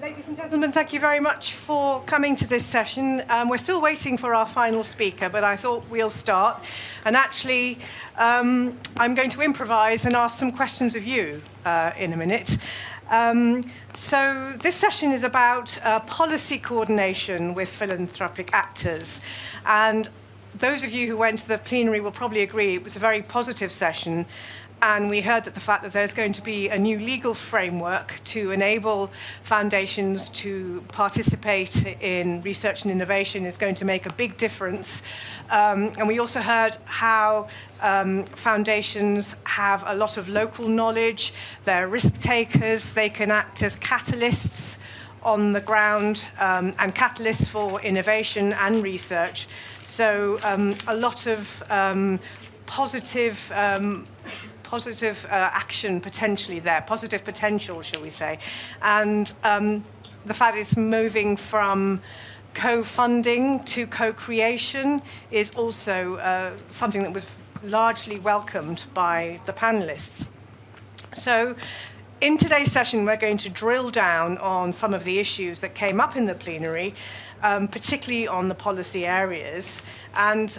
Ladies and gentlemen, thank you very much for coming to this session. We're still waiting for our final speaker, but I thought we'll start. And actually, I'm going to improvise and ask some questions of you in a minute. So this session is about policy coordination with philanthropic actors. And those of you who went to the plenary will probably agree it was a very positive session. And we heard that the fact that there's going to be a new legal framework to enable foundations to participate in research and innovation is going to make a big difference. And we also heard how foundations have a lot of local knowledge. They're risk takers. They can act as catalysts on the ground and catalysts for innovation and research. So a lot of positive action potentially there, positive potential, shall we say. And the fact it's moving from co-funding to co-creation is also something that was largely welcomed by the panelists. So in today's session, we're going to drill down on some of the issues that came up in the plenary, particularly on the policy areas. And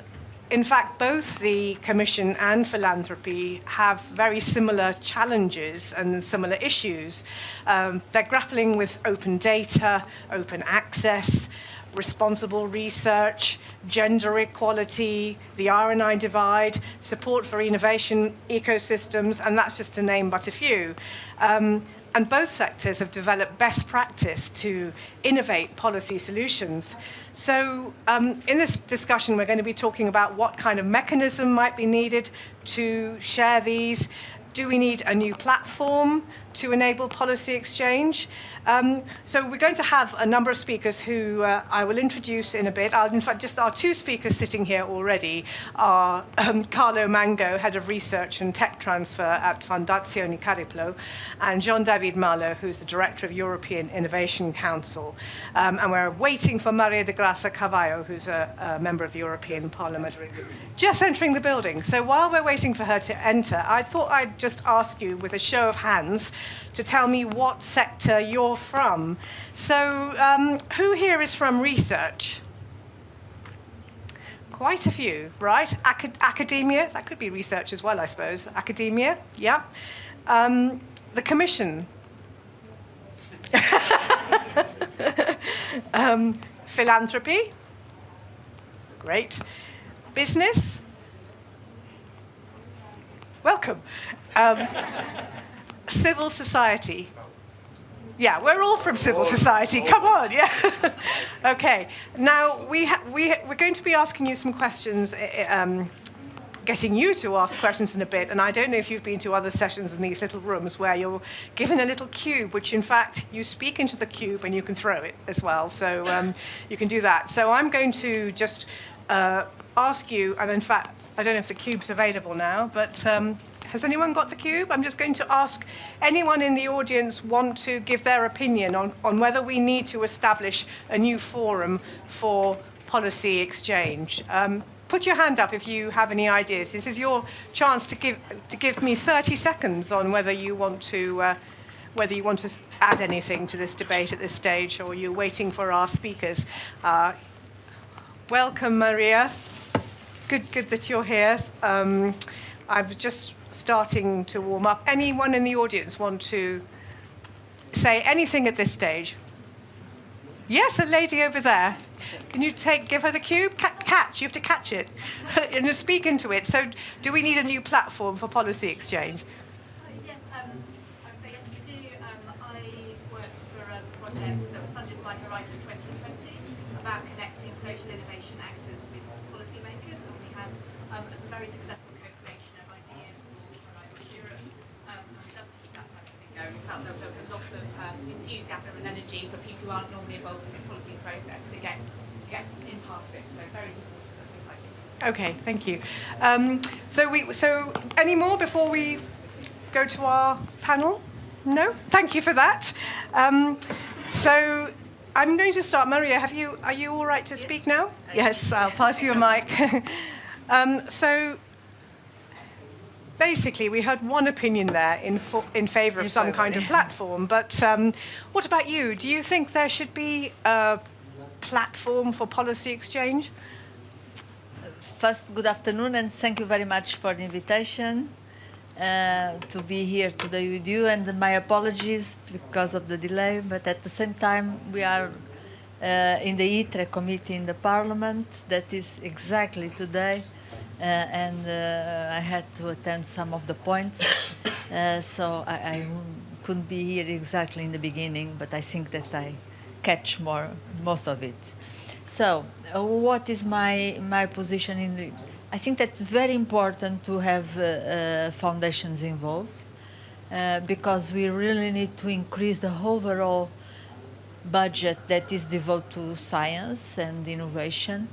in fact, both the Commission and philanthropy have very similar challenges and similar issues. They're grappling with open data, open access, responsible research, gender equality, the R&I divide, support for innovation ecosystems, and that's just to name but a few. And both sectors have developed best practice to innovate policy solutions. So in this discussion, we're going to be talking about what kind of mechanism might be needed to share these. Do we need a new platform to enable policy exchange? So we're going to have a number of speakers who I will introduce in a bit. In fact, just our two speakers sitting here already are Carlo Mango, Head of Research and Tech Transfer at Fondazione Cariplo, and Jean-David Malo, who's the Director of European Innovation Council. And we're waiting for Maria de Graça Carvalho, who's a member of the European Parliament, just entering the building. So while we're waiting for her to enter, I thought I'd just ask you, with a show of hands, to tell me what sector you're from. So who here is from research? Quite a few, right? Academia, that could be research as well, I suppose. Academia, yeah. The Commission. Philanthropy, great. Business, welcome. Civil society. Yeah, we're all from civil society. Come on, yeah. Okay. Now we're going to be asking you some questions, getting you to ask questions in a bit. And I don't know if you've been to other sessions in these little rooms where you're given a little cube, which in fact you speak into the cube and you can throw it as well. So you can do that. So I'm going to just ask you, and in fact, I don't know if the cube's available now, but has anyone got the cube? I'm just going to ask anyone in the audience want to give their opinion on whether we need to establish a new forum for policy exchange. Put your hand up if you have any ideas. This is your chance to give me 30 seconds on whether you want to add anything to this debate at this stage, or you're waiting for our speakers. Welcome, Maria. Good that you're here. I was just starting to warm up. Anyone in the audience want to say anything at this stage? Yes, a lady over there. Can you give her the cube? Catch, you have to catch it and just speak into it. So do we need a new platform for policy exchange? Yes, I would say yes, we do. I worked for a project that was funded by Horizon 2020 about connecting social innovation actors with policymakers, and we had some very successful co-creation of ideas for Horizon Europe. We'd love to keep that type of thing going. We felt that there was a lot of enthusiasm and energy for people who aren't normally involved in the policy process to get in part of it. So very supportive of this idea. Okay, thank you. So any more before we go to our panel? No? Thank you for that. So I'm going to start. Maria, are you all right to speak now? Yes, I'll pass you a mic. So basically, we heard one opinion there in favour of some kind of platform. But what about you? Do you think there should be a platform for policy exchange? First, good afternoon, and thank you very much for the invitation to be here today with you. And my apologies because of the delay, but at the same time, we are in the ITRE committee in the Parliament. That is exactly today. And I had to attend some of the points, so I couldn't be here exactly in the beginning, but I think that I catch most of it. So, what is my position in? I think that's very important to have foundations involved, because we really need to increase the overall budget that is devoted to science and innovation.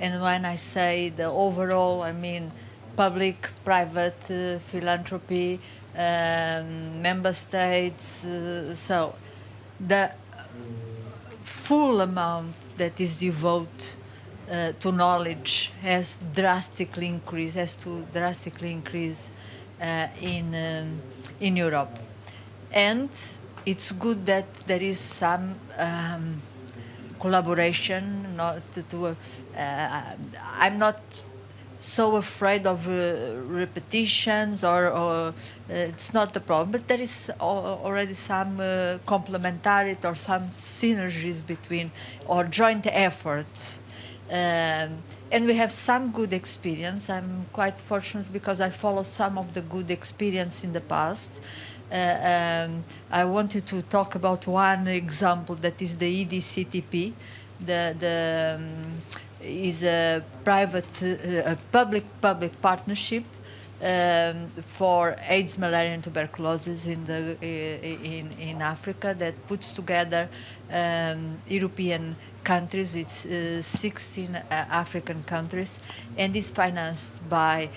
And when I say the overall, I mean public, private, philanthropy, member states. So the full amount that is devoted to knowledge has to drastically increase in Europe. And it's good that there is some collaboration. I'm not so afraid of repetitions, or it's not the problem, but there is already some complementarity or some synergies between or joint efforts. And we have some good experience. I'm quite fortunate because I follow some of the good experience in the past. I wanted to talk about one example, that is the EDCTP. Is a public partnership for AIDS, malaria, and tuberculosis in Africa, that puts together European countries with 16 African countries, and is financed by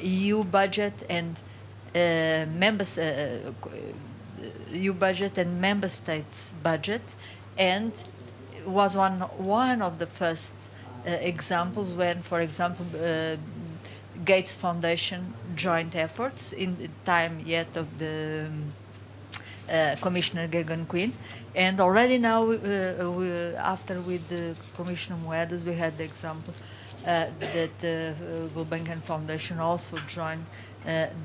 EU budget and EU budget and member states budget, and was one of the first examples when, for example, Gates Foundation joint efforts in the time yet of the Commissioner Gagan Quinn, and already now after with the Commissioner Moedas we had the example that the Gulbenkian Foundation also joined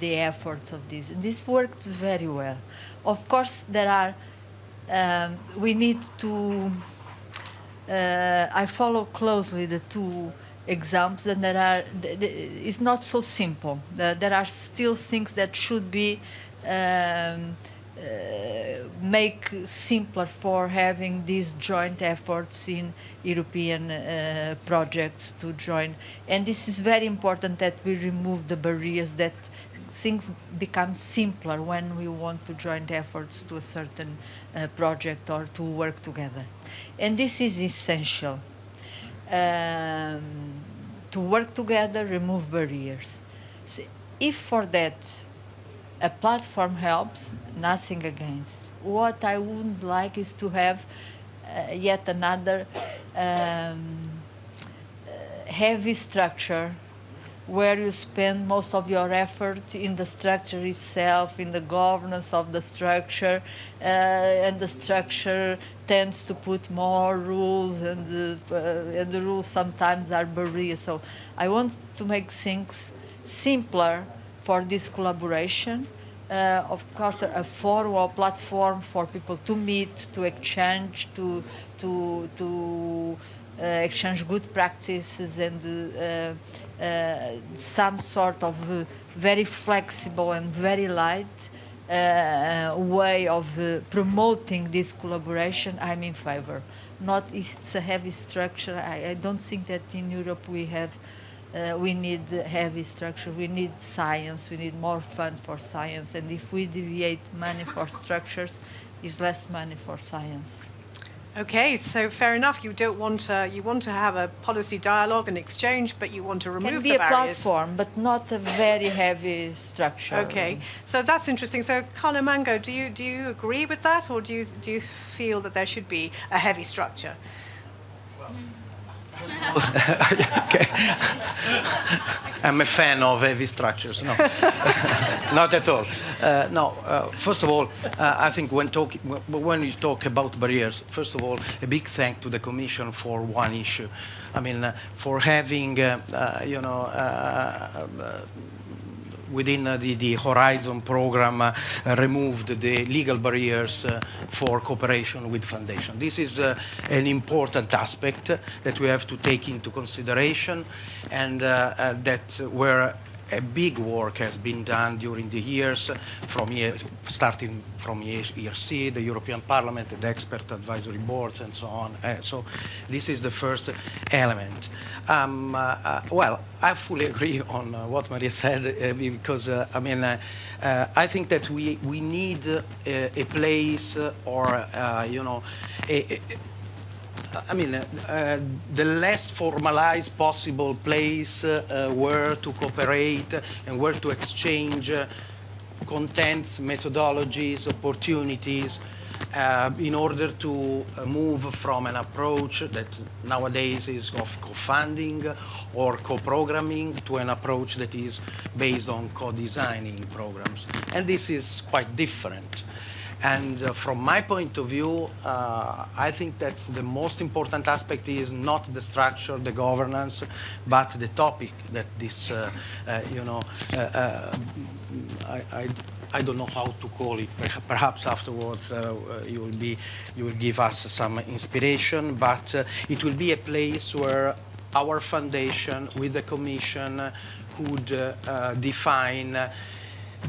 the efforts of this, and this worked very well. Of course, there are we need to. I follow closely the two examples, and it's not so simple. There are still things that should be make simpler for having these joint efforts in European projects to join. And this is very important that we remove the barriers, that things become simpler when we want to join efforts to a certain project or to work together. And this is essential. To work together, remove barriers. So if for that a platform helps, nothing against. What I wouldn't like is to have yet another heavy structure where you spend most of your effort in the structure itself, in the governance of the structure, and the structure tends to put more rules, and the rules sometimes are barriers. So I want to make things simpler for this collaboration. Of course, a forum or platform for people to meet, to exchange, to exchange good practices, and some sort of very flexible and very light way of promoting this collaboration. I'm in favor. Not if it's a heavy structure. I don't think that in Europe we need heavy structure. We need science. We need more fund for science. And if we deviate money for structures, it's less money for science. Okay, so fair enough. You want to have a policy dialogue and exchange, but you want to remove the barriers. It can be a platform, but not a very heavy structure. Okay, so that's interesting. So, Carlo Mango, do you agree with that, or do you feel that there should be a heavy structure? Well, Okay. I'm a fan of heavy structures. No, not at all. First of all, I think when you talk about barriers, first of all, a big thank to the Commission for one issue. I mean, for having, within the Horizon program, removed the legal barriers for cooperation with foundation. This is an important aspect that we have to take into consideration, and that where a big work has been done during the years, starting from ERC, the European Parliament, the expert advisory boards, and so on. So this is the first element. Well, I fully agree on what Maria said, because I think that we need a place or the less formalized possible place where to cooperate and where to exchange contents, methodologies, opportunities, in order to move from an approach that nowadays is of co-funding or co-programming to an approach that is based on co-designing programs. And this is quite different. And from my point of view, I think that the most important aspect is not the structure, the governance, but the topic that this, I don't know how to call it. Perhaps afterwards you will give us some inspiration, but it will be a place where our foundation with the Commission could define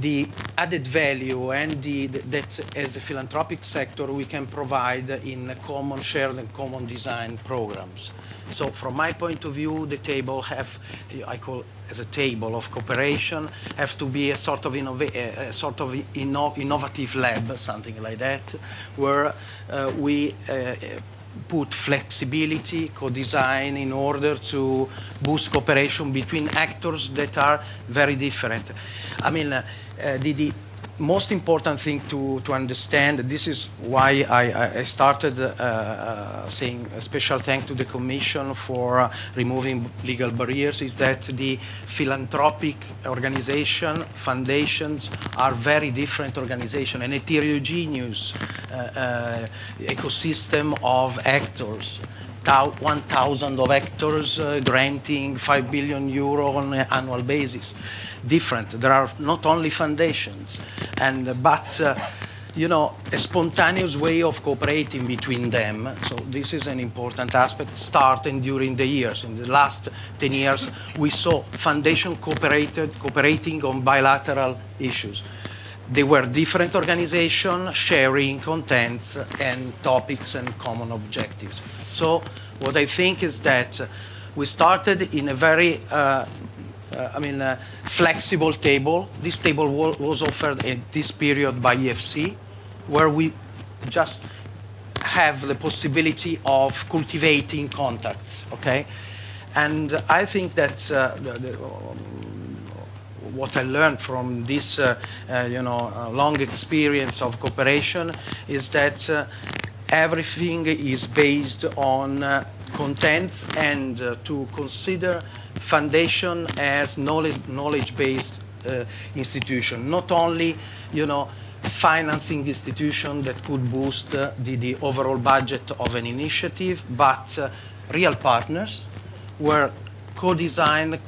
the added value and that as a philanthropic sector we can provide in common shared and common design programs. So from my point of view, the table I call as a table of cooperation, have to be a sort of innovative lab, something like that, where we put flexibility, co-design in order to boost cooperation between actors that are very different. I mean, the most important thing to understand, this is why I started saying a special thank to the Commission for removing legal barriers, is that the philanthropic organization, foundations are very different organizations, an heterogeneous ecosystem of actors. 1,000 of actors granting 5 billion euro on an annual basis. Different. There are not only foundations, but a spontaneous way of cooperating between them. So this is an important aspect, starting during the years. In the last 10 years, we saw foundation cooperating on bilateral issues. They were different organizations sharing contents and topics and common objectives. So what I think is that we started in a very flexible table. This table was offered at this period by EFC, where we just have the possibility of cultivating contacts, okay? And I think that what I learned from this long experience of cooperation is that everything is based on contents, and to consider foundation as knowledge-based institution, not only financing institution that could boost the overall budget of an initiative, but real partners where co-design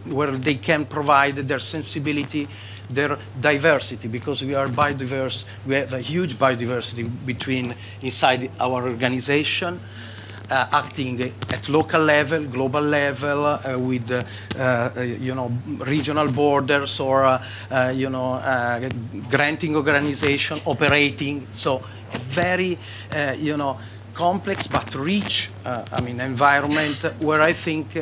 where they can provide their sensibility, their diversity, because we are biodiverse. We have a huge biodiversity inside our organization, acting at local level, global level, with regional borders, or granting organization operating. So a very complex but rich environment, where I think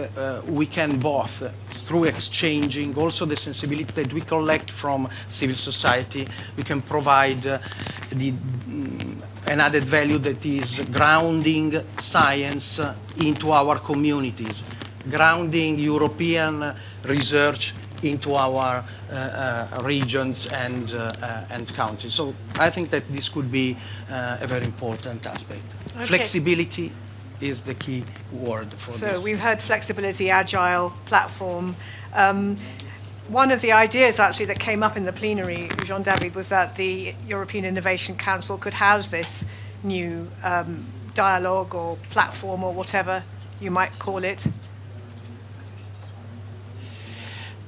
we can both, through exchanging also the sensibility that we collect from civil society, we can provide an added value that is grounding science into our communities, grounding European research into our regions and countries. So I think that this could be a very important aspect. Okay. Flexibility is the key word for So this. we've heard flexibility, agile, platform. One of the ideas actually that came up in the plenary, Jean-David, was that the European Innovation Council could house this new dialogue or platform or whatever you might call it.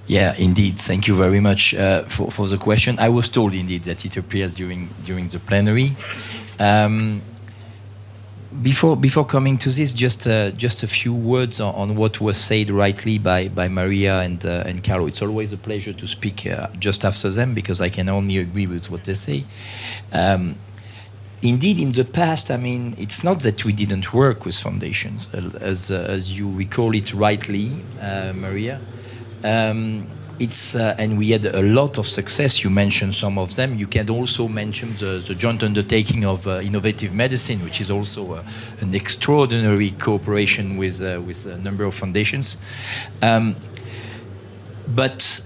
Yeah, indeed. Thank you very much for the question. I was told indeed that it appears during the plenary. Before coming to this, just a few words on what was said rightly by Maria and Carlo. It's always a pleasure to speak just after them because I can only agree with what they say. Indeed, in the past, I mean, it's not that we didn't work with foundations, as you recall it rightly, Maria. And we had a lot of success. You mentioned some of them. You can also mention the joint undertaking of innovative medicine, which is also an extraordinary cooperation with a number of foundations. But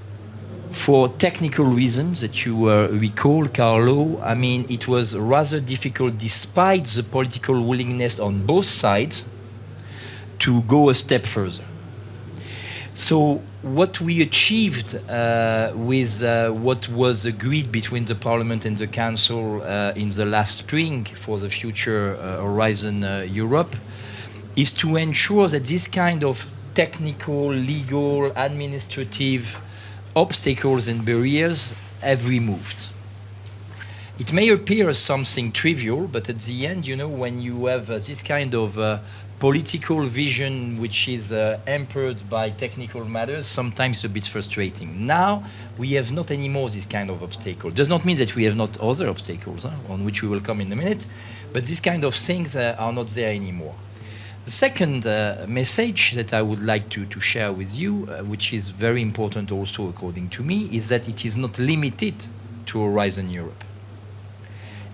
for technical reasons that you recall, Carlo, I mean, it was rather difficult, despite the political willingness on both sides, to go a step further. So what we achieved with what was agreed between the Parliament and the Council in the last spring for the future Horizon Europe is to ensure that this kind of technical, legal, administrative obstacles and barriers have removed. It may appear as something trivial, but at the end, you know, when you have this kind of political vision which is hampered by technical matters, sometimes a bit frustrating. Now, we have not anymore this kind of obstacle. Does not mean that we have not other obstacles, on which we will come in a minute, but these kind of things are not there anymore. The second message that I would like to share with you, which is very important also according to me, is that it is not limited to Horizon Europe.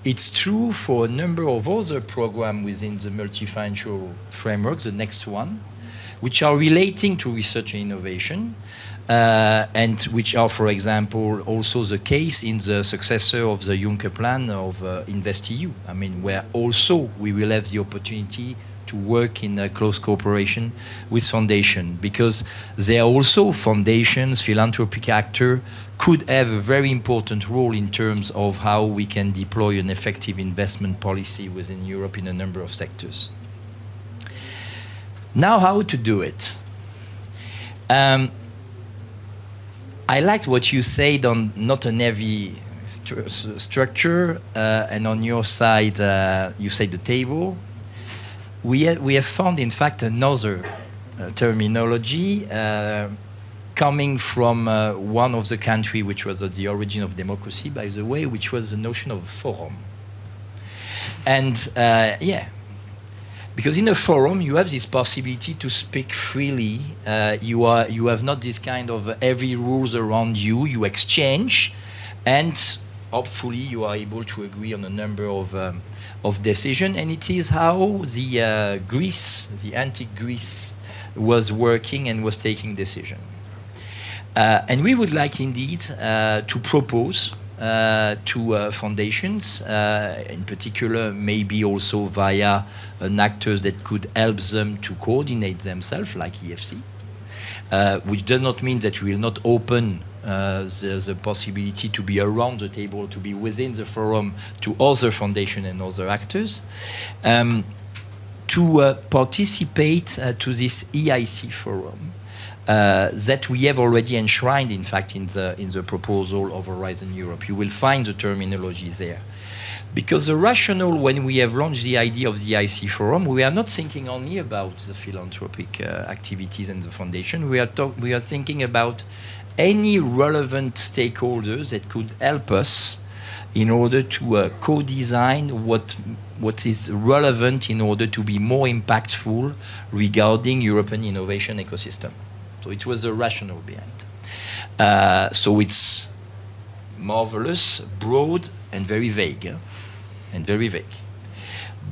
It's true for a number of other programs within the multi-financial framework, the next one, which are relating to research and innovation, and which are, for example, also the case in the successor of the Juncker plan of InvestEU. I mean, where also we will have the opportunity to work in a close cooperation with foundation, because there are also foundations, philanthropic actors, could have a very important role in terms of how we can deploy an effective investment policy within Europe in a number of sectors. Now, how to do it? I liked what you said on not an heavy structure, and on your side, you said the table. We have found, in fact, another terminology coming from one of the countries which was at the origin of democracy, by the way, which was the notion of forum. And yeah, because in a forum you have this possibility to speak freely. You have not this kind of heavy rules around you. You exchange, and hopefully you are able to agree on a number of decisions. And it is how the Greece, the antique Greece, was working and was taking decision. And we would like indeed to propose to foundations, in particular maybe also via an actors that could help them to coordinate themselves, like EFC, which does not mean that we will not open the possibility to be around the table, to be within the forum, to other foundations and other actors, to participate to this EIC forum. That we have already enshrined, in fact, in the proposal of Horizon Europe. You will find the terminology there. Because the rationale, when we have launched the idea of the IC Forum, we are not thinking only about the philanthropic activities and the foundation. We are thinking about any relevant stakeholders that could help us in order to co-design what is relevant in order to be more impactful regarding European innovation ecosystem. So it was a rationale behind. So it's marvelous, broad, and very vague.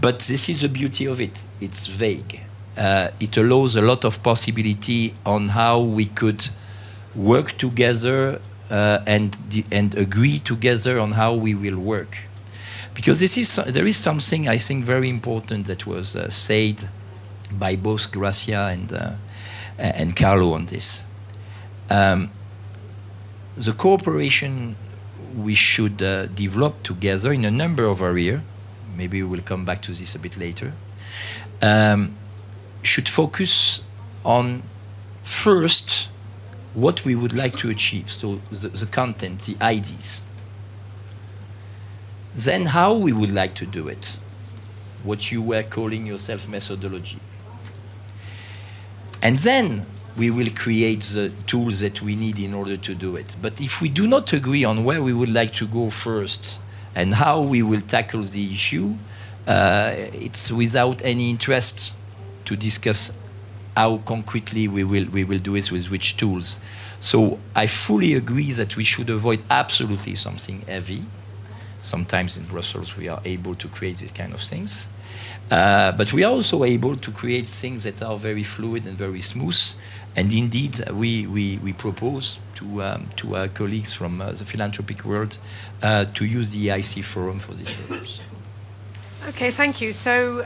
But this is the beauty of it. It's vague. It allows a lot of possibility on how we could work together and agree together on how we will work. Because there is something I think very important that was said by both Gracia and Carlo on this. The cooperation we should develop together in a number of areas, maybe we'll come back to this a bit later, should focus on first what we would like to achieve, so the content, the ideas. Then how we would like to do it, what you were calling yourself methodology. And then we will create the tools that we need in order to do it. But if we do not agree on where we would like to go first and how we will tackle the issue, it's without any interest to discuss how concretely we will do it with which tools. So I fully agree that we should avoid absolutely something heavy. Sometimes in Brussels we are able to create these kind of things. But we are also able to create things that are very fluid and very smooth. And indeed, we propose to our colleagues from the philanthropic world to use the EIC forum for this purpose. Okay, thank you. So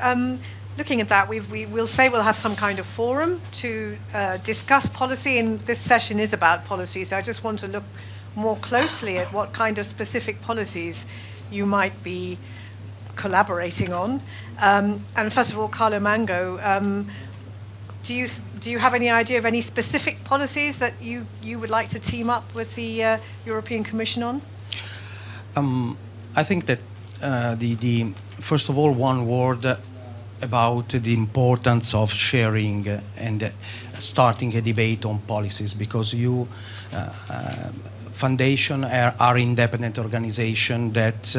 looking at that, we'll say we'll have some kind of forum to discuss policy, and this session is about policy. So I just want to look more closely at what kind of specific policies you might be collaborating on. And first of all, Carlo Mango, do you have any idea of any specific policies that you would like to team up with the European Commission on? I think that the first of all, one word about the importance of sharing and starting a debate on policies, because foundation are independent organizations that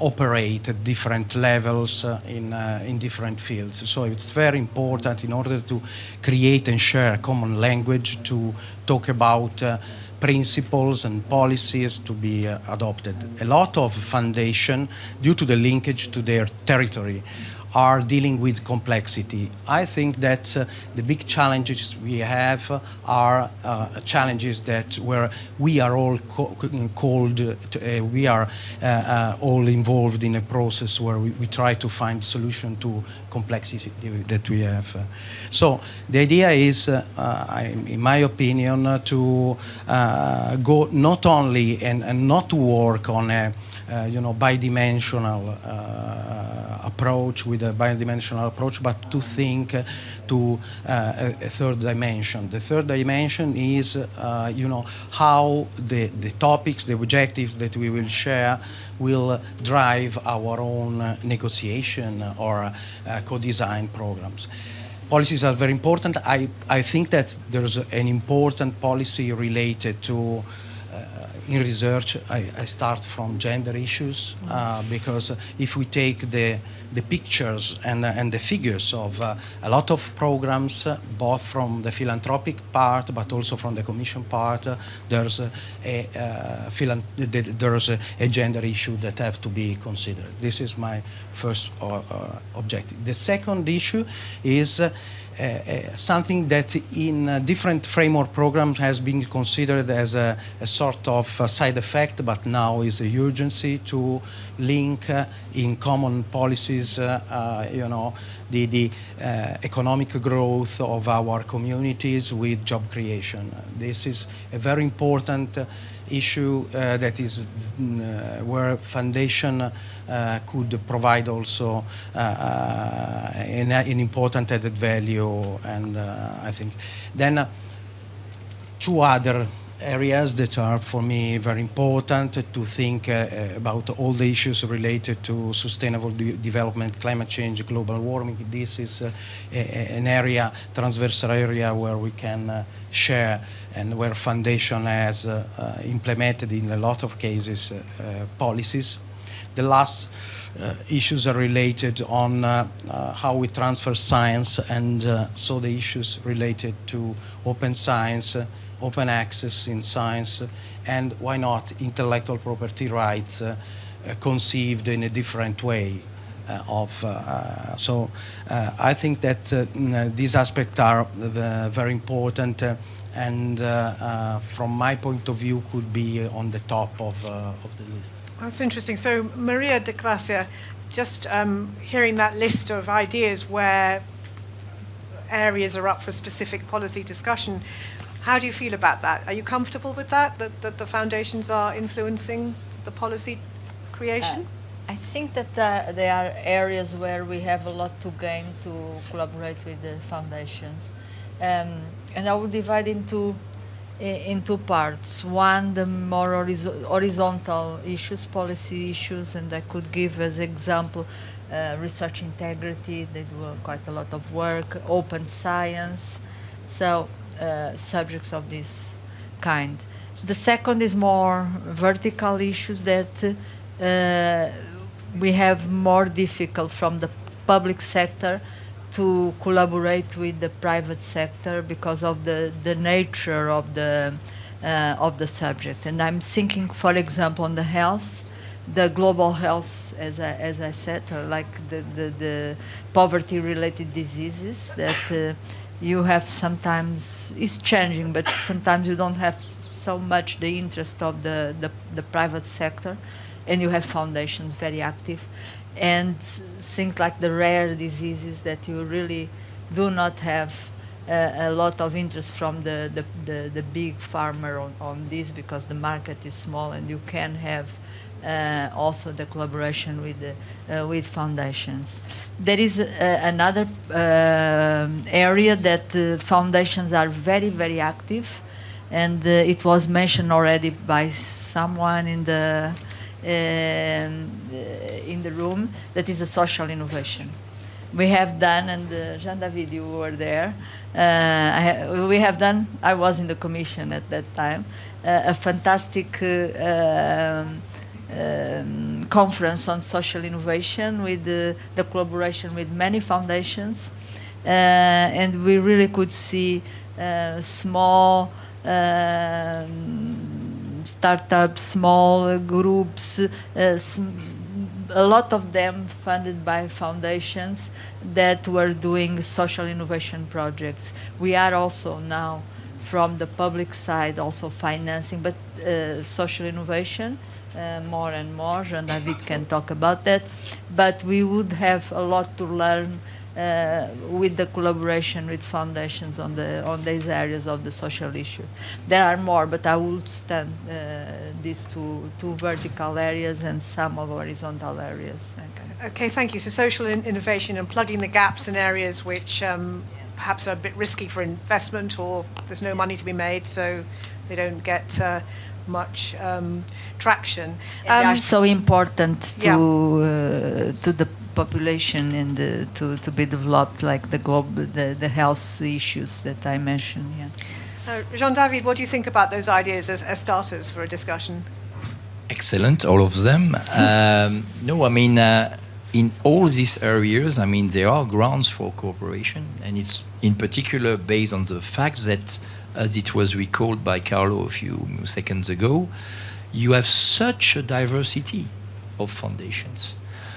operate at different levels in different fields. So it's very important in order to create and share a common language to talk about principles and policies to be adopted. A lot of foundations, due to the linkage to their territory, are dealing with complexity. I think that the big challenges we have are challenges that where we are all all involved in a process where we try to find solution to complexity that we have. So the idea is, in my opinion, to go not only and not to work on a bidimensional approach with a bidimensional approach, but to think to a third dimension. The third dimension is, how the topics, the objectives that we will share will drive our own negotiation or co-design programs. Policies are very important. I think that there's an important policy related to in research. I start from gender issues because if we take the pictures and the figures of a lot of programs, both from the philanthropic part but also from the Commission part, there's a gender issue that have to be considered. This is my first objective. The second issue is something that in different framework programs has been considered as a sort of side effect, but now is a urgency to link in common policies, the economic growth of our communities with job creation. This is a very important issue that is where foundation could provide also an important added value, and I think then two other areas that are for me very important to think about all the issues related to sustainable development, climate change, global warming. This is an area, transversal area, where we can share and where foundation has implemented in a lot of cases policies. The last issues are related on how we transfer science, and so the issues related to open science, open access in science, and why not intellectual property rights conceived in a different way. So I think that these aspects are very important and from my point of view could be on the top of the list. That's interesting. So, Maria de Gracia, just hearing that list of ideas where areas are up for specific policy discussion, how do you feel about that? Are you comfortable with that the foundations are influencing the policy creation? I think that there are areas where we have a lot to gain to collaborate with the foundations. And I would divide in two parts. One, the more horizontal issues, policy issues, and I could give as example research integrity. They do quite a lot of work, open science, so subjects of this kind. The second is more vertical issues that we have more difficult from the public sector to collaborate with the private sector because of the nature of the subject. And I'm thinking, for example, on the health, the global health, as I said, like the poverty-related diseases that you have sometimes, is changing, but sometimes you don't have so much the interest of the private sector, and you have foundations very active. And things like the rare diseases that you really do not have a lot of interest from the big farmer on this, because the market is small, and you can have also the collaboration with foundations. There is another area that foundations are very, very active, and it was mentioned already by someone in the room, that is a social innovation. We have done, and Jean-David, you were there, we have done, I was in the commission at that time, a fantastic conference on social innovation with the collaboration with many foundations, and we really could see small startups, small groups, a lot of them funded by foundations that were doing social innovation projects. We are also now, from the public side, also financing, but social innovation more and more. Jean-David can talk about that. But we would have a lot to learn with the collaboration with foundations on these areas of the social issue. There are more, but I will stand these two vertical areas and some of horizontal areas. Okay, thank you. So social innovation and plugging the gaps in areas which perhaps are a bit risky for investment, or there's no money to be made, so they don't get much traction. They are so important to the population and to be developed, like the health issues that I mentioned. Yeah. Jean-David, what do you think about those ideas as starters for a discussion? Excellent, all of them. No, I mean, in all these areas, I mean, there are grounds for cooperation, and it's in particular based on the fact that, as it was recalled by Carlo a few seconds ago, you have such a diversity of foundations.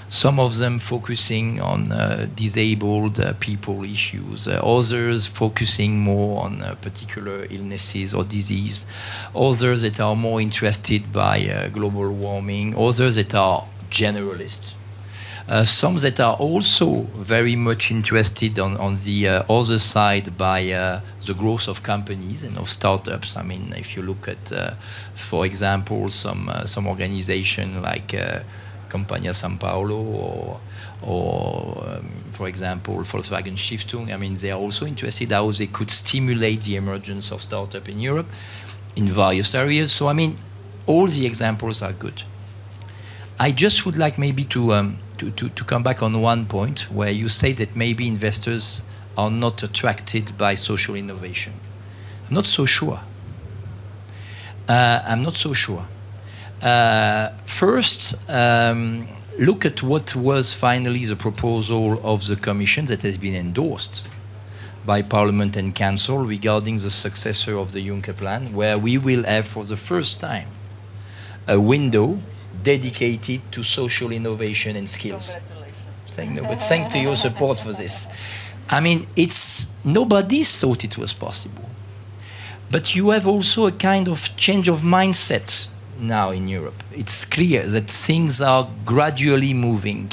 Some of them focusing on disabled people issues, others focusing more on particular illnesses or disease, others that are more interested by global warming, others that are generalist. Some that are also very much interested on the other side by the growth of companies and of startups. I mean, if you look at, for example, some organization like Campagna San Paolo or for example, Volkswagen Stiftung, I mean, they are also interested how they could stimulate the emergence of startup in Europe in various areas. So, I mean, all the examples are good. I just would like maybe to come back on one point where you say that maybe investors are not attracted by social innovation. I'm not so sure. I'm not so sure. First, look at what was finally the proposal of the Commission that has been endorsed by Parliament and Council regarding the successor of the Juncker Plan, where we will have for the first time a window dedicated to social innovation and skills. Congratulations. But thanks to your support for this. I mean, nobody thought it was possible. But you have also a kind of change of mindset now in Europe. It's clear that things are gradually moving.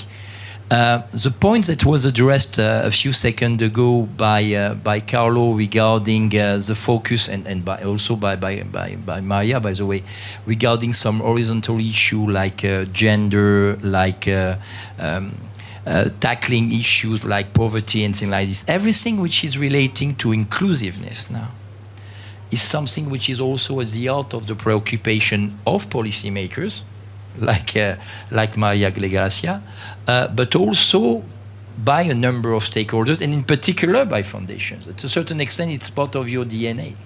The point that was addressed a few seconds ago by Carlo regarding the focus, and also by Maria, by the way, regarding some horizontal issue like gender, like tackling issues like poverty and things like this. Everything which is relating to inclusiveness now is something which is also at the heart of the preoccupation of policymakers, like Maria Gracia, but also by a number of stakeholders, and in particular by foundations. To a certain extent, it's part of your DNA.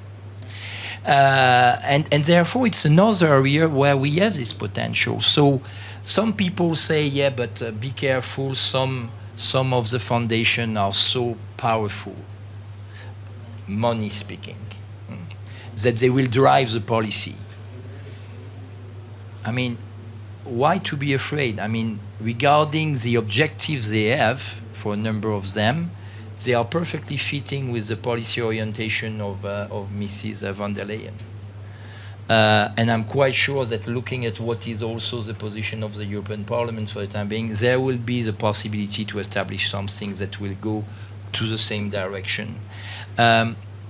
And therefore, it's another area where we have this potential. So some people say, yeah, but be careful, some of the foundations are so powerful, money speaking, that they will drive the policy. I mean, why to be afraid? I mean, regarding the objectives they have, for a number of them, they are perfectly fitting with the policy orientation of Mrs. von der Leyen. And I'm quite sure that looking at what is also the position of the European Parliament for the time being, there will be the possibility to establish something that will go to the same direction.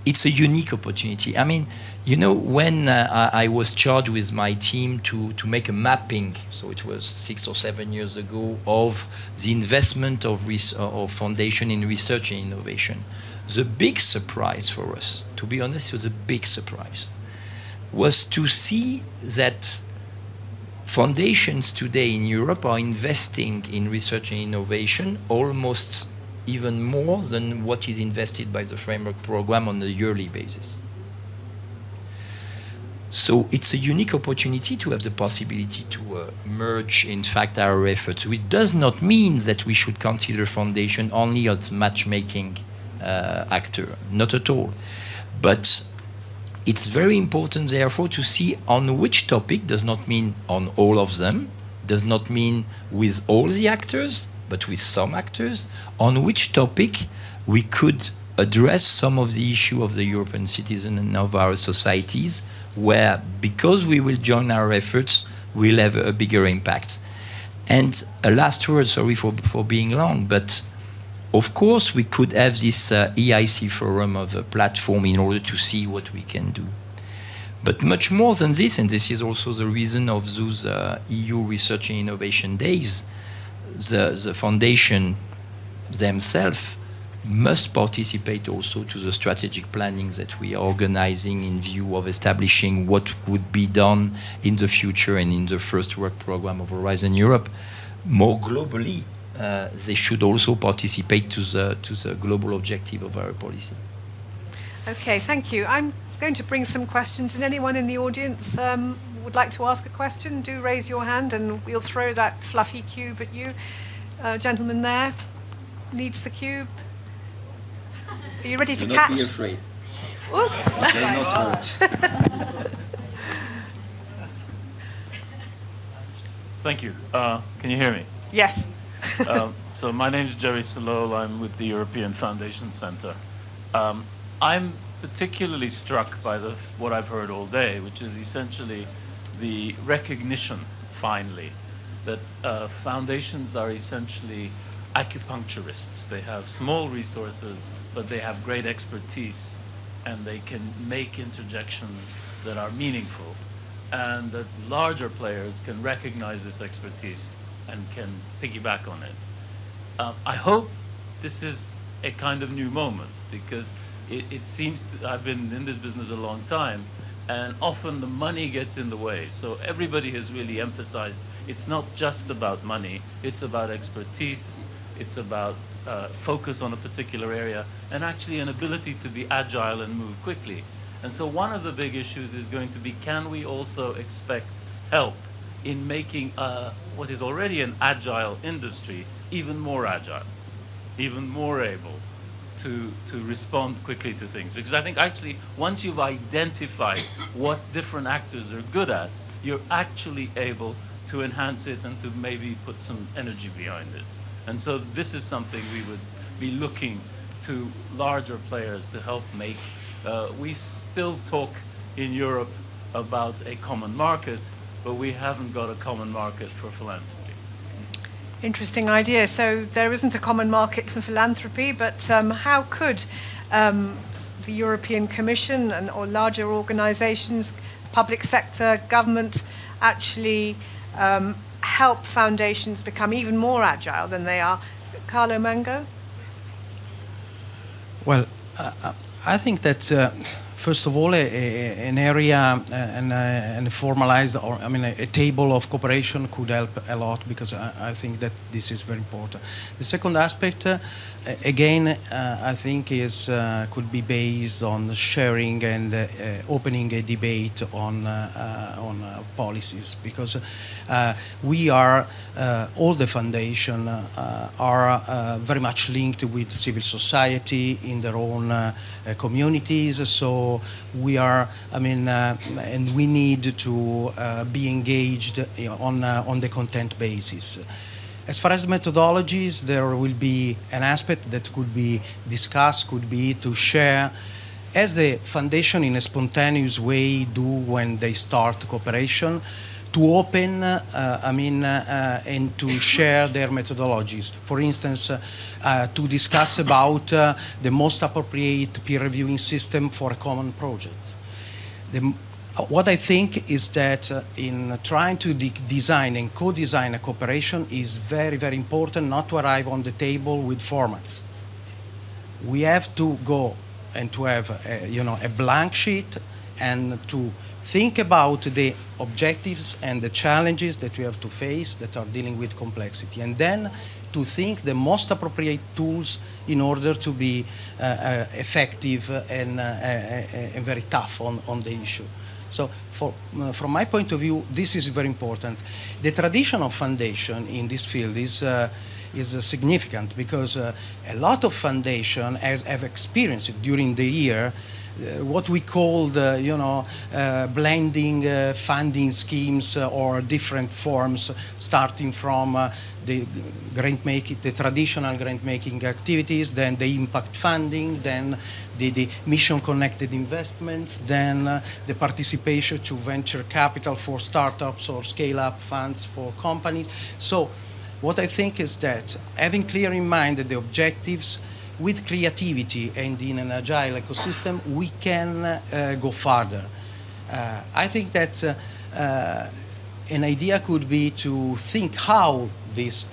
It's a unique opportunity. I mean, you know, when I was charged with my team to make a mapping, so it was 6 or 7 years ago, of the investment of foundation in research and innovation, the big surprise for us, to be honest, it was a big surprise, was to see that foundations today in Europe are investing in research and innovation almost even more than what is invested by the framework program on a yearly basis. So it's a unique opportunity to have the possibility to merge, in fact, our efforts. Which does not mean that we should consider foundation only as matchmaking actor, not at all. But it's very important, therefore, to see on which topic, does not mean on all of them, does not mean with all the actors, but with some actors, on which topic we could address some of the issue of the European citizen and of our societies, where, because we will join our efforts, we'll have a bigger impact. And a last word, sorry for being long, but of course we could have this EIC forum of a platform in order to see what we can do. But much more than this, and this is also the reason of those EU Research and Innovation Days, the foundation themselves must participate also to the strategic planning that we are organizing in view of establishing what would be done in the future and in the first work program of Horizon Europe. More globally, they should also participate to the global objective of our policy. Okay, thank you. I'm going to bring some questions, and anyone in the audience would like to ask a question, do raise your hand and we'll throw that fluffy cube at you. Gentleman there needs the cube. Are you ready to catch? Do not be afraid. Ooh. It does not hurt. Thank you. Can you hear me? Yes. So my name is Jerry Salol. I'm with the European Foundation Center. I'm particularly struck by what I've heard all day, which is essentially the recognition, finally, that foundations are essentially acupuncturists. They have small resources, but they have great expertise, and they can make interjections that are meaningful, and that larger players can recognize this expertise and can piggyback on it. I hope this is a kind of new moment, because it seems I've been in this business a long time, and often the money gets in the way. So everybody has really emphasized it's not just about money, it's about expertise, it's about focus on a particular area, and actually an ability to be agile and move quickly. And so one of the big issues is going to be, can we also expect help in making what is already an agile industry even more agile, even more able to respond quickly to things? Because I think actually once you've identified what different actors are good at, you're actually able to enhance it and to maybe put some energy behind it. And so this is something we would be looking to larger players to help make we still talk in Europe about a common market, but we haven't got a common market for philanthropy. Interesting idea. So there isn't a common market for philanthropy, but how could the European Commission and or larger organizations, public sector, government, actually help foundations become even more agile than they are? Carlo Mango? Well, I think that first of all, an area and a formalized, or I mean, a table of cooperation could help a lot, because I think that this is very important. The second aspect, again, I think is could be based on sharing and opening a debate on policies, because we are all the foundation are very much linked with civil society in their own communities. So we are, I mean, and we need to be engaged on the content basis. As far as methodologies, there will be an aspect that could be discussed, could be to share, as the foundation in a spontaneous way do when they start cooperation, to open, and to share their methodologies. For instance, to discuss about the most appropriate peer reviewing system for a common project. What I think is that in trying to design and co-design a cooperation is very, very important not to arrive on the table with formats. We have to go and to have a blank sheet and to think about the objectives and the challenges that we have to face that are dealing with complexity, and then to think the most appropriate tools in order to be effective and very tough on the issue. So from my point of view, this is very important. The tradition of foundation in this field is significant, because a lot of foundations have experienced during the year what we called, blending funding schemes or different forms, starting from the traditional grant-making activities, then the impact funding, then the mission-connected investments, then the participation to venture capital for startups or scale-up funds for companies. So what I think is that having clear in mind the objectives, with creativity and in an agile ecosystem, we can go further. I think that an idea could be to think how this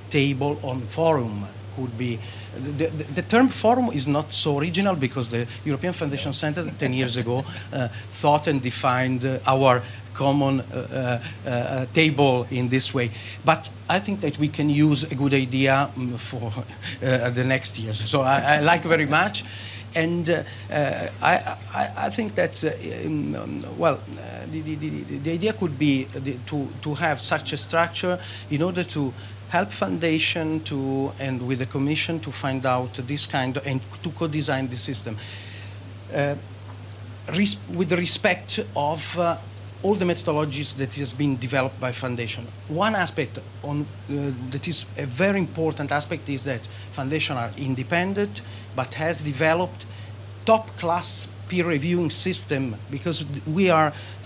table on forum could be. The term forum is not so original, because the European Foundation Center 10 years ago thought and defined our common table in this way. But I think that we can use a good idea for the next years. So I like very much. And I think that, the idea could be to have such a structure in order to help foundation and with the commission to find out this kind of, and to co-design the system with the respect of all the methodologies that has been developed by foundation. One aspect that is a very important aspect is that foundation are independent, but has developed top-class peer reviewing system, because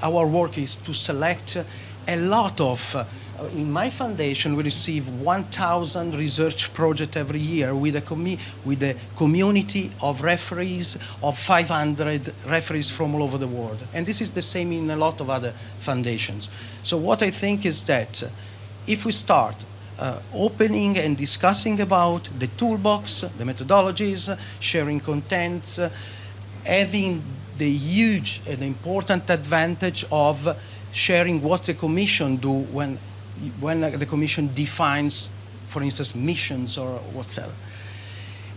our work is to select a lot of. In my foundation, we receive 1,000 research projects every year with a community of referees, of 500 referees from all over the world. And this is the same in a lot of other foundations. So what I think is that if we start opening and discussing about the toolbox, the methodologies, sharing contents, having the huge and important advantage of sharing what the Commission do when the Commission defines, for instance, missions or whatsoever.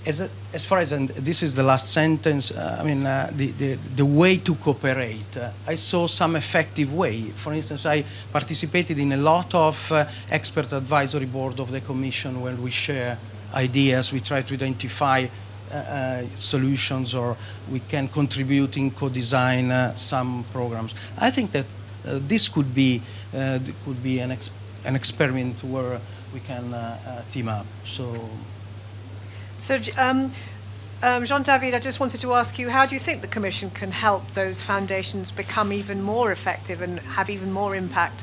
As far as, and this is the last sentence, the way to cooperate. I saw some effective way. For instance, I participated in a lot of expert advisory board of the Commission where we share ideas, we try to identify solutions, or we can contribute in co-design some programs. I think that this could be an experiment where we can team up. So Jean-David, I just wanted to ask you, how do you think the Commission can help those foundations become even more effective and have even more impact?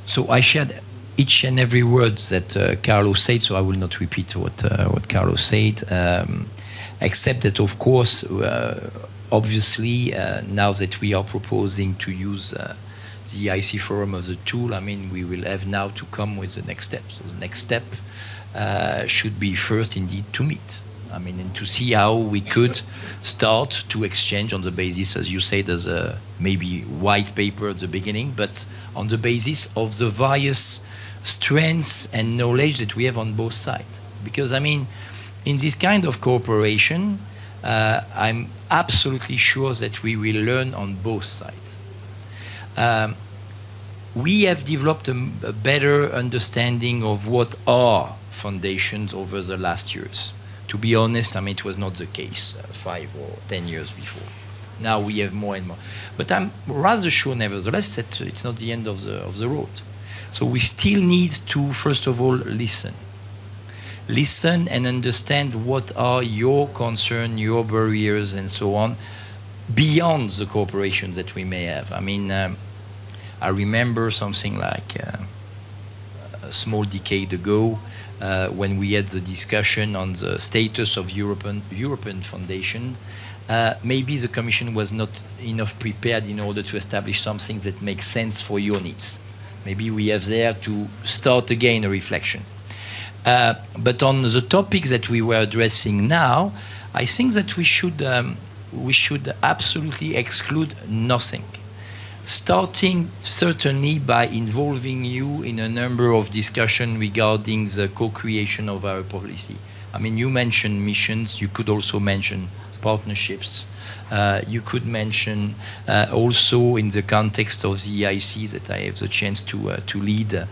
So I shared each and every word that Carlos said, so I will not repeat what Carlos said, except that, of course, obviously, now that we are proposing to use the IC forum as a tool, I mean, we will have now to come with the next step. So the next step should be first, indeed, to meet. I mean, and to see how we could start to exchange on the basis, as you said, as a maybe white paper at the beginning, but on the basis of the various strengths and knowledge that we have on both sides. Because, I mean, in this kind of cooperation, I'm absolutely sure that we will learn on both sides. We have developed a better understanding of what are foundations over the last years. To be honest, I mean, it was not the case 5 or 10 years before. Now we have more and more. But I'm rather sure, nevertheless, that it's not the end of the road. So we still need to, first of all, listen. Listen and understand what are your concerns, your barriers, and so on, beyond the cooperation that we may have. I mean, I remember something like a small decade ago when we had the discussion on the status of European Foundation. Maybe the Commission was not enough prepared in order to establish something that makes sense for your needs. Maybe we have there to start again a reflection. But on the topic that we were addressing now, I think that we should absolutely exclude nothing. Starting certainly by involving you in a number of discussions regarding the co-creation of our policy. I mean, you mentioned missions, you could also mention partnerships. You could mention also in the context of the EIC that I have the chance to lead,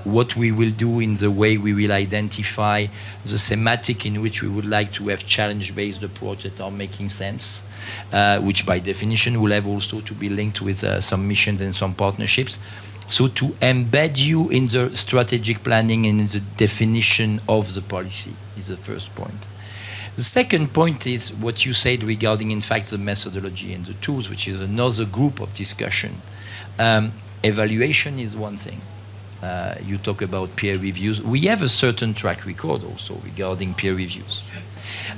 what we will do in the way we will identify the thematic in which we would like to have challenge-based approach that are making sense, which by definition will have also to be linked with some missions and some partnerships. So to embed you in the strategic planning and in the definition of the policy is the first point. The second point is what you said regarding, in fact, the methodology and the tools, which is another group of discussion. Evaluation is one thing. You talk about peer reviews. We have a certain track record also regarding peer reviews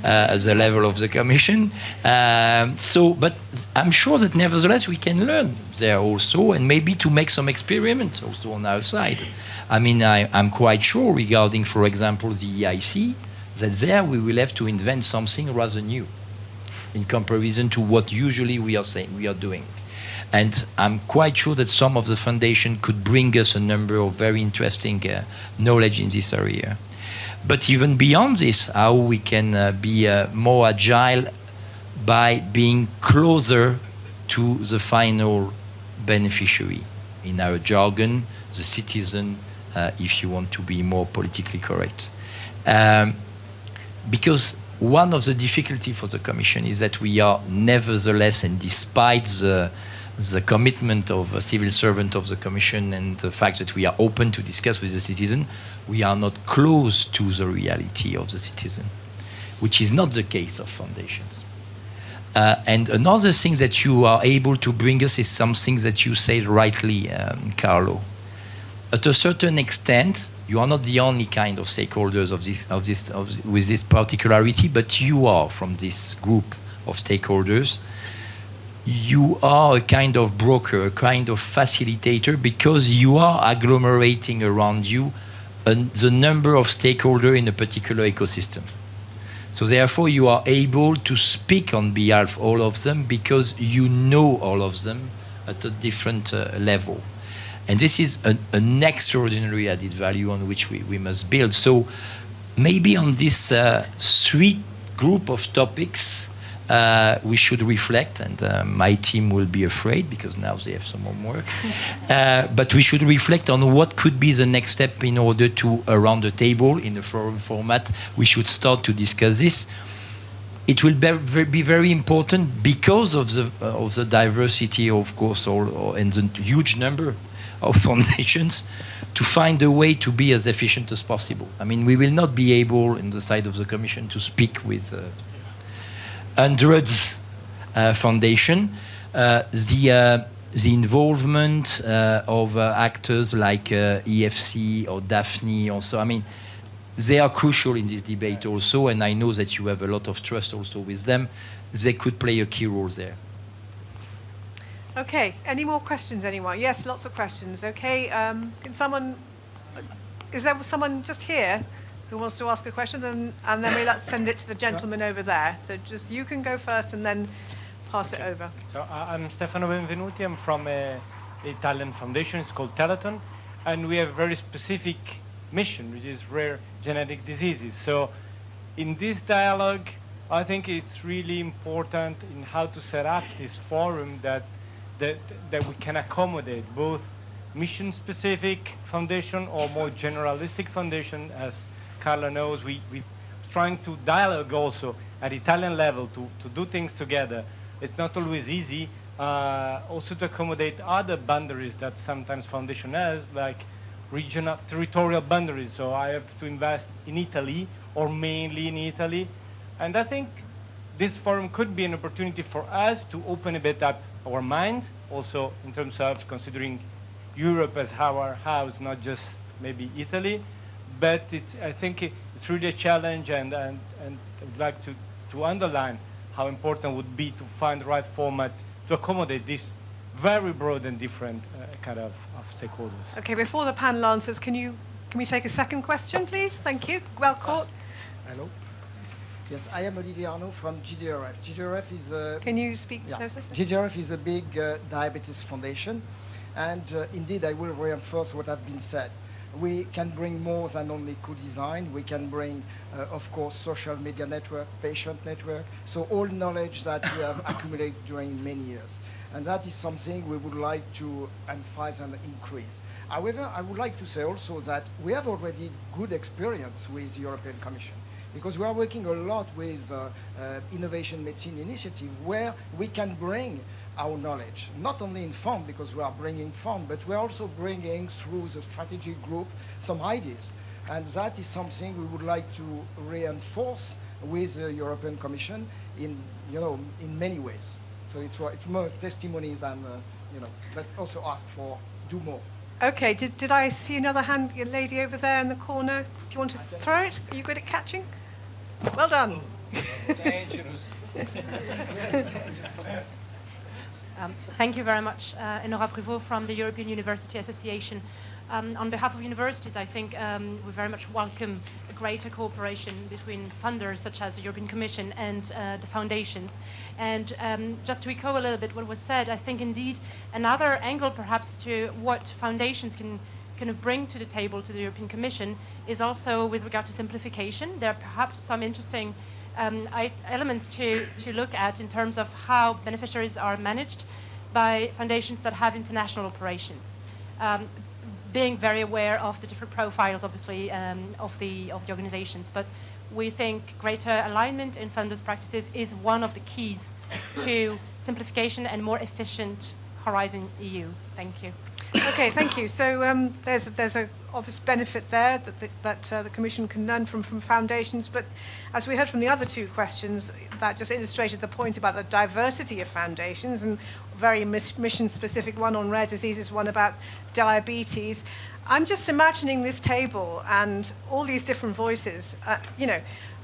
at the level of the Commission. But I'm sure that nevertheless we can learn there also, and maybe to make some experiment also on our side. I mean, I'm quite sure regarding, for example, the EIC, that there we will have to invent something rather new in comparison to what usually we are doing. And I'm quite sure that some of the foundation could bring us a number of very interesting knowledge in this area. But even beyond this, how we can be more agile by being closer to the final beneficiary. In our jargon, the citizen, if you want to be more politically correct. Because one of the difficulties for the Commission is that we are nevertheless, and despite the commitment of a civil servant of the Commission and the fact that we are open to discuss with the citizen, we are not close to the reality of the citizen, which is not the case of foundations. And another thing that you are able to bring us is something that you said rightly, Carlo. At a certain extent, you are not the only kind of stakeholders with this particularity, but you are from this group of stakeholders. You are a kind of broker, a kind of facilitator, because you are agglomerating around you the number of stakeholders in a particular ecosystem. So therefore, you are able to speak on behalf of all of them because you know all of them at a different level. And this is an extraordinary added value on which we must build. So maybe on this 3 group of topics, we should reflect, and my team will be afraid because now they have some homework. But we should reflect on what could be the next step in order to, around the table, in a forum format, we should start to discuss this. it will be very important because of the diversity, of course, and the huge number of foundations, to find a way to be as efficient as possible. I mean, we will not be able, in the side of the Commission, to speak with hundreds foundation. The involvement of actors like EFC or Daphne also, I mean, they are crucial in this debate also, and I know that you have a lot of trust also with them. They could play a key role there. Okay, any more questions, anyone? Yes, lots of questions. Okay, can someone, is there someone just here who wants to ask a question? And then we'll send it to the gentleman over there. So just, you can go first and then pass it over. So I'm Stefano Benvenuti. I'm from an Italian foundation. It's called Teleton. And we have a very specific mission, which is rare genetic diseases. So in this dialogue, I think it's really important in how to set up this forum that we can accommodate both mission-specific foundation or more generalistic foundation. As Carla knows, we're trying to dialogue also at Italian level to do things together. It's not always easy, also to accommodate other boundaries that sometimes foundation has, like regional, territorial boundaries. So I have to invest in Italy or mainly in Italy. And I think this forum could be an opportunity for us to open a bit up our mind, also in terms of considering Europe as our house, not just maybe Italy. But I think it's really a challenge, and I would like to underline how important it would be to find the right format to accommodate this very broad and different kind of stakeholders. Okay, before the panel answers, can we take a second question, please? Thank you. Well caught. Hello. Yes, I am Olivier Arnaud from GDRF. GDRF is a... Can you speak closer? GDRF is a big diabetes foundation, and indeed I will reinforce what has been said. We can bring more than only co-design. We can bring, of course, social media network, patient network, so all knowledge that we have accumulated during many years. And that is something we would like to emphasize and increase. However, I would like to say also that we have already good experience with the European Commission, because we are working a lot with Innovation Medicine Initiative, where we can bring our knowledge, not only in fund, because we are bringing fund, but we're also bringing through the strategy group some ideas. And that is something we would like to reinforce with the European Commission in many ways. So it's more testimonies than, but also ask for do more. Okay, did I see another hand, a lady over there in the corner? Do you want to throw it? Are you good at catching? Well done. Dangerous. Thank you very much. Enora Privot from the European University Association. On behalf of universities, I think we very much welcome a greater cooperation between funders such as the European Commission and the foundations. And just to echo a little bit what was said, I think indeed another angle perhaps to what foundations can kind of bring to the table to the European Commission is also with regard to simplification. There are perhaps some interesting elements to look at in terms of how beneficiaries are managed by foundations that have international operations. Being very aware of the different profiles, obviously, of the organizations, but we think greater alignment in funders' practices is one of the keys to simplification and more efficient Horizon EU. Thank you. Okay, thank you. So there's a obvious benefit there that the Commission can learn from foundations, but as we heard from the other two questions, that just illustrated the point about the diversity of foundations, and very mission-specific, one on rare diseases, one about diabetes. I'm just imagining this table and all these different voices.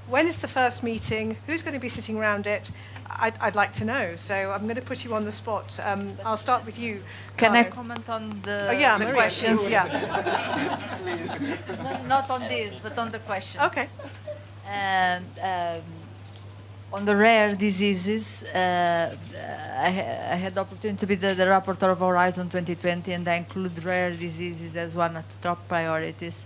When is the first meeting? Who's going to be sitting around it? I'd like to know. So I'm going to put you on the spot. I'll start with you. Can I comment on the Maria, questions? Yeah. No, not on this, but on the questions. Okay. And on the rare diseases, I had the opportunity to be the rapporteur of Horizon 2020, and I include rare diseases as one of the top priorities.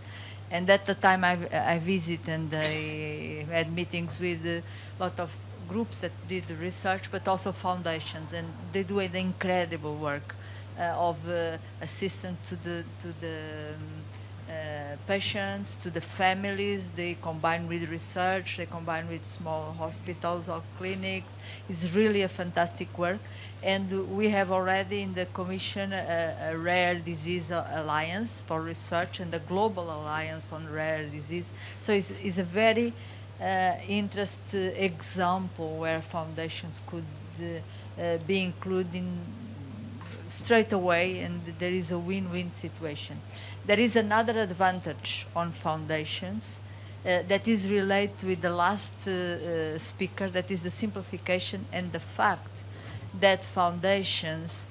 And at the time I visited and I had meetings with a lot of groups that did the research, but also foundations, and they do an incredible work of assistance to the patients, to the families. They combine with research, they combine with small hospitals or clinics. It's really a fantastic work. And we have already in the Commission a rare disease alliance for research and the Global Alliance on Rare Disease. So it's a very interesting example where foundations could be included straight away, and there is a win-win situation. There is another advantage on foundations that is related with the last speaker, that is the simplification and the fact that foundations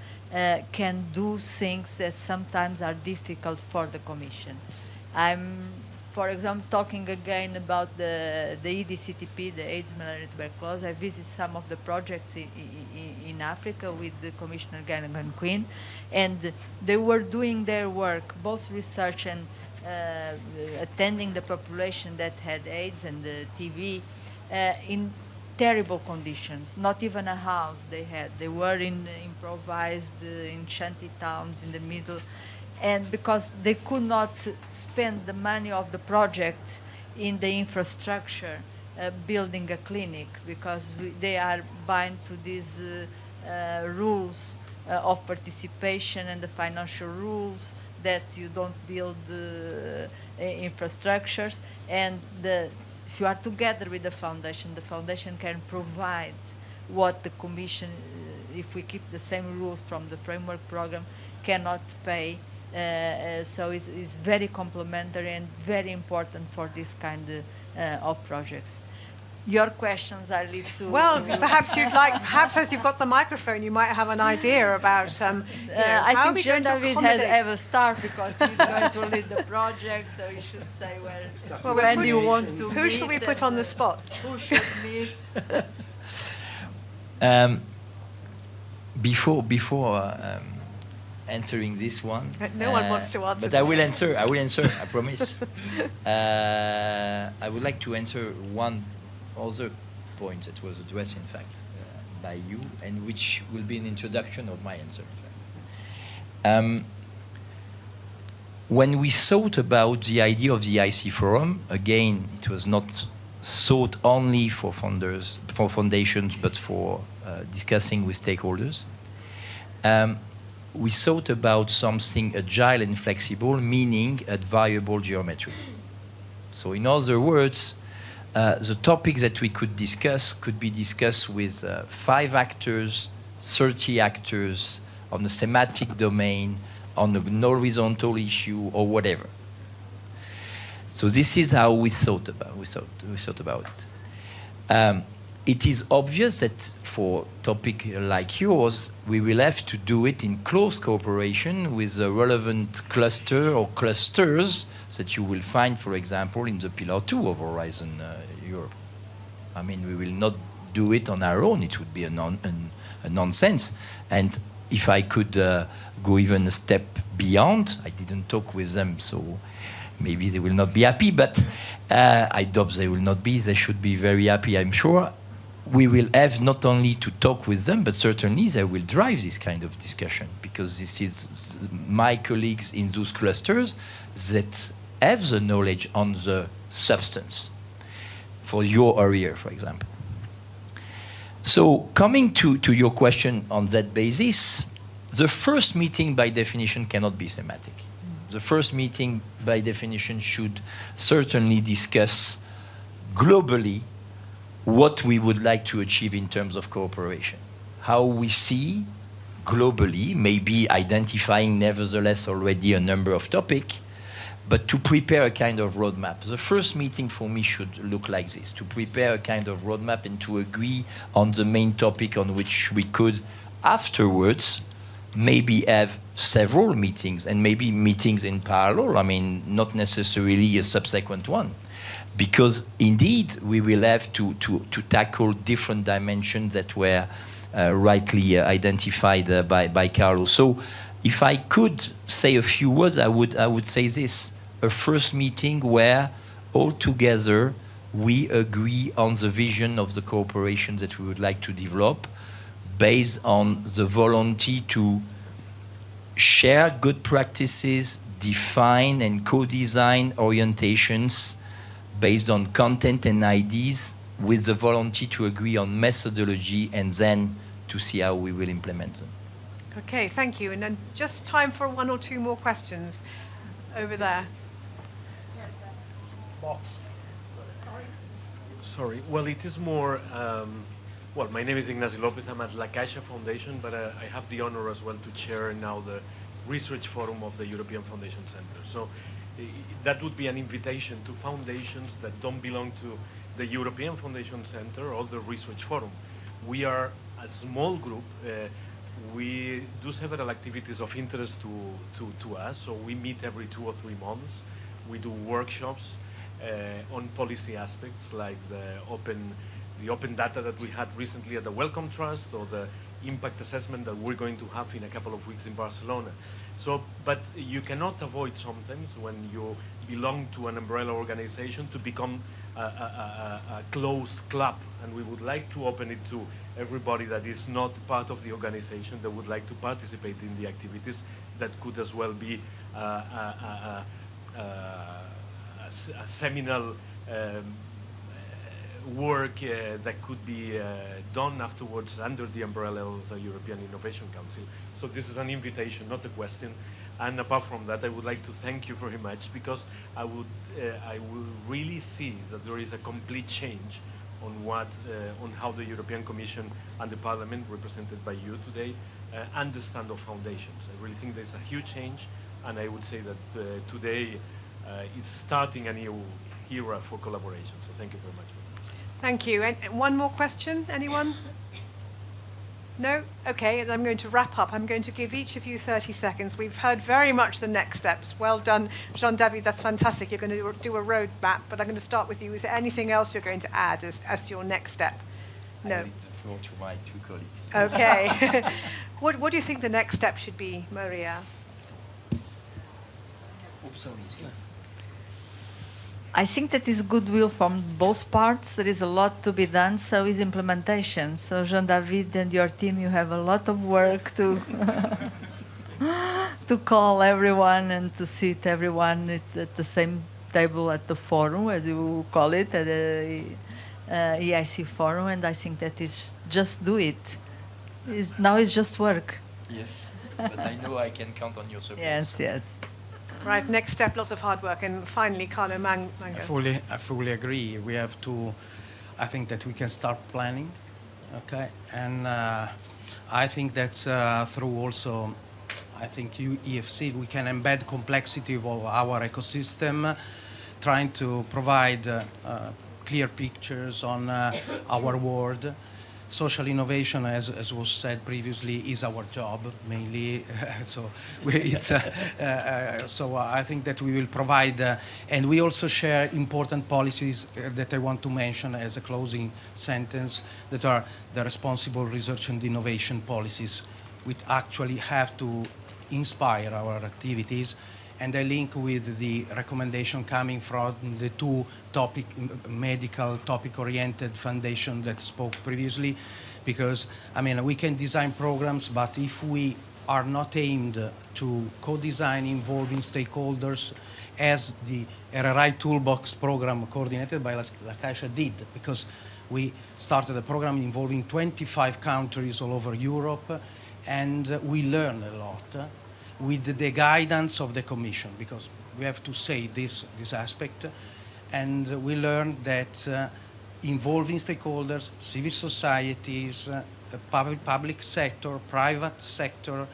can do things that sometimes are difficult for the Commission. I'm, for example, talking again about the EDCTP, the AIDS, Malaria, Tuberculosis. I visited some of the projects in Africa with the Commissioner Gannon Quinn, and they were doing their work, both research and attending the population that had AIDS and the TB in terrible conditions, not even a house they had. They were in improvised, in shanty towns in the middle, and because they could not spend the money of the project in the infrastructure, building a clinic, because they are bound to these rules of participation and the financial rules that you don't build infrastructures. And if you are together with the foundation can provide what the Commission, if we keep the same rules from the framework program, cannot pay. So it's very complementary and very important for this kind of projects. Your questions I leave to Well, you. perhaps you'd like, perhaps as you've got the microphone, you might have an idea about I how are we think going to Jean-David accommodate? have a start because he's going to lead the project, so he should say Well, when we you put- want to Who meet shall we put and, on the spot? Who should meet? Before answering this one, No one wants to answer but this. I will answer. I promise. I would like to answer one other point that was addressed, in fact, by you, and which will be an introduction of my answer. In fact, when we thought about the idea of the IC Forum, again, it was not thought only for funders, for foundations, but for discussing with stakeholders. We thought about something agile and flexible, meaning a variable geometry. So in other words, the topics that we could discuss could be discussed with 5 actors, 30 actors on a thematic domain, on an horizontal issue or whatever. So this is how we thought about it. It is obvious that for a topic like yours, we will have to do it in close cooperation with the relevant cluster or clusters that you will find, for example, in the Pillar 2 of Horizon Europe. I mean, we will not do it on our own. It would be a nonsense. And if I could go even a step beyond, I didn't talk with them, so maybe they will not be happy, but I doubt they will not be. They should be very happy, I'm sure. We will have not only to talk with them, but certainly they will drive this kind of discussion, because this is my colleagues in those clusters that have the knowledge on the substance for your area, for example. So coming to your question on that basis, the first meeting by definition cannot be thematic. The first meeting by definition should certainly discuss globally what we would like to achieve in terms of cooperation. How we see globally, maybe identifying nevertheless already a number of topics, but to prepare a kind of roadmap. The first meeting for me should look like this, to prepare a kind of roadmap and to agree on the main topic on which we could afterwards maybe have several meetings, and maybe meetings in parallel, I mean, not necessarily a subsequent one. Because indeed, we will have to tackle different dimensions that were rightly identified by Carlo. So if I could say a few words, I would say this: a first meeting where all together we agree on the vision of the cooperation that we would like to develop, based on the volunteer to share good practices, define and co-design orientations based on content and ideas with the volunteer to agree on methodology and then to see how we will implement them. Okay, thank you. And then just time for one or two more questions over there. Box. Sorry. Well, it is more. Well, my name is Ignacio Lopez. I'm at La Caixa Foundation, but I have the honor as well to chair now the Research Forum of the European Foundation Center. So that would be an invitation to foundations that don't belong to the European Foundation Center or the Research Forum. We are a small group. We do several activities of interest to us. So we meet every 2 or 3 months. We do workshops on policy aspects like the open data that we had recently at the Wellcome Trust, or the impact assessment that we're going to have in a couple of weeks in Barcelona. So, but you cannot avoid sometimes when you belong to an umbrella organization to become a closed club, and we would like to open it to everybody that is not part of the organization that would like to participate in the activities that could as well be a seminal work that could be done afterwards under the umbrella of the European Innovation Council. So this is an invitation, not a question. And apart from that, I would like to thank you very much, because I will really see that there is a complete change on on how the European Commission and the Parliament, represented by you today, understand of foundations. I really think there's a huge change, and I would say that today it's starting a new era for collaboration. So thank you very much. Thank you. And one more question, anyone? No? Okay, I'm going to wrap up. I'm going to give each of you 30 seconds. We've heard very much the next steps. Well done, Jean-David, that's fantastic. You're going to do a roadmap, but I'm going to start with you. Is there anything else you're going to add as to your next step? No. I leave the floor to my 2 colleagues. Okay. What do you think the next step should be, Maria? I think that is goodwill from both parts. There is a lot to be done, so is implementation. So Jean-David and your team, you have a lot of work to to call everyone and to sit everyone at the same table at the forum, as you call it, at the EIC forum, and I think that is just do it. Now it's just work. Yes, but I know I can count on your support. Yes, yes. Right, next step, lots of hard work. And finally, Carlo Mango. I fully agree. We have to, I think that we can start planning, okay? And I think that through also, I think EFC, we can embed complexity of our ecosystem, trying to provide clear pictures on our world. Social innovation, as was said previously, is our job mainly. So I think that we will provide, and we also share important policies that I want to mention as a closing sentence, that are the responsible research and innovation policies, which actually have to inspire our activities. And I link with the recommendation coming from the 2 medical topic-oriented foundation that spoke previously, because, I mean, we can design programs, but if we are not aimed to co-design involving stakeholders, as the RRI Toolbox program coordinated by La Caixa did, because we started a program involving 25 countries all over Europe, and we learned a lot with the guidance of the Commission, because we have to say this aspect, and we learned that involving stakeholders, civil societies, public sector, private sector,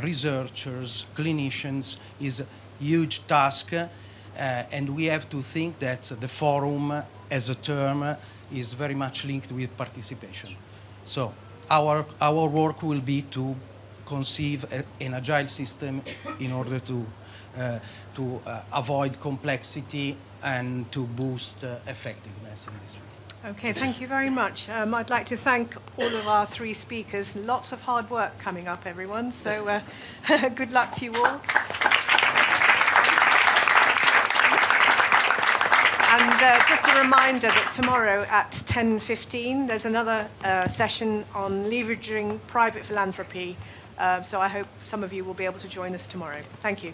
researchers, clinicians is a huge task, and we have to think that the forum as a term is very much linked with participation. So our work will be to conceive an agile system in order to avoid complexity and to boost effectiveness in this way. Okay, thank you very much. I'd like to thank all of our 3 speakers. Lots of hard work coming up, everyone. So good luck to you all. And just a reminder that tomorrow at 10:15, there's another session on leveraging private philanthropy So I hope some of you will be able to join us tomorrow. Thank you.